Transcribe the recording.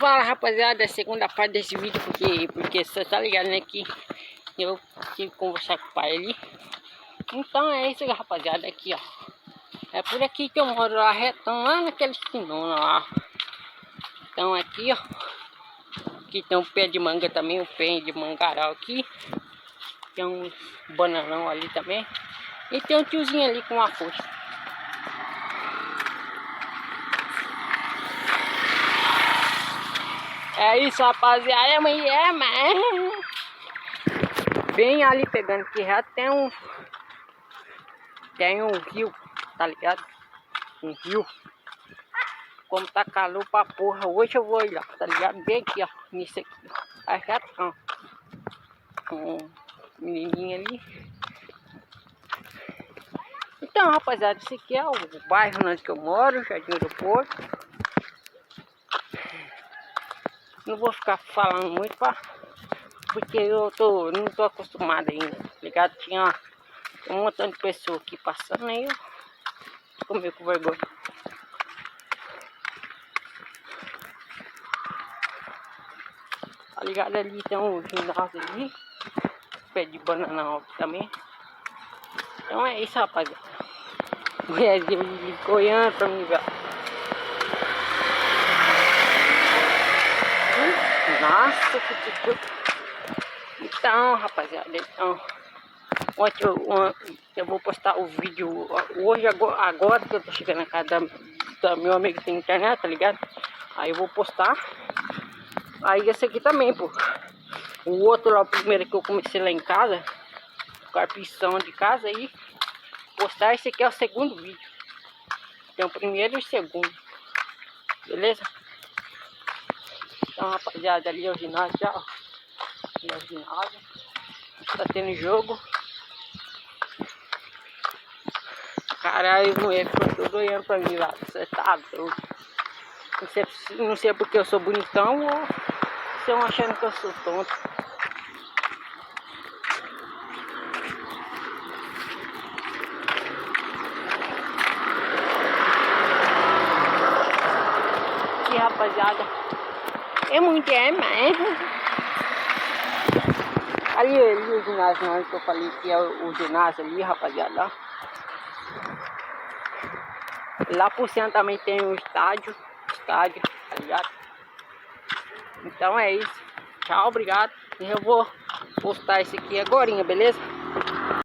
Fala, rapaziada, é a segunda parte desse vídeo, porque você tá ligado, né, que eu tive que conversar com o pai ali. Então é isso, rapaziada, aqui, ó. É por aqui que eu moro, lá retão, lá naquela esquinona lá. Então aqui, ó. Aqui tem um pé de manga também, um pé de mangaral aqui. Tem um bananão ali também. E tem um tiozinho ali com uma foice. É isso, rapaziada, amanhã, mas bem ali pegando que já tem um rio, tá ligado? Um rio. Como tá calor pra porra, hoje eu vou ir lá, tá ligado? Bem aqui, ó, nisso aqui, ó. Aí já tá um menininho ali. Então, rapaziada, esse aqui é o bairro onde eu moro, Jardim do Porto. Não vou ficar falando muito, porque eu não tô acostumado ainda, tá ligado? Tinha um montão de pessoa aqui passando, aí eu fico meio com vergonha. Tá ligado? Ali tem um ginásio ali, pé de banana alto também. Então é isso, rapaziada. Mulherzinha de Goiânia pra mim ver. Nossa, que tipo. Então, rapaziada, então ontem eu vou postar o vídeo hoje, agora que eu tô chegando na casa da meu amigo que tem internet, tá ligado? Aí eu vou postar. Aí esse aqui também, pô. O outro lá, o primeiro que eu comecei lá em casa, carpição de casa, aí postar. Esse aqui é o segundo vídeo. Tem o primeiro e o segundo. Beleza? Então, rapaziada, ali é o ginásio já, ó. Ali é o ginásio. Tá tendo jogo. Caralho, mulher ficou tudo olhando pra mim lá. Você tá doido. Não sei porque eu sou bonitão ou estão achando que eu sou tonto. Aqui, rapaziada, é muito mas ali o ginásio, não, que eu falei que é o ginásio ali, rapaziada. Lá por cima também tem um estádio, tá ligado? Então é isso. Tchau, obrigado. Eu vou postar esse aqui agorinha, beleza?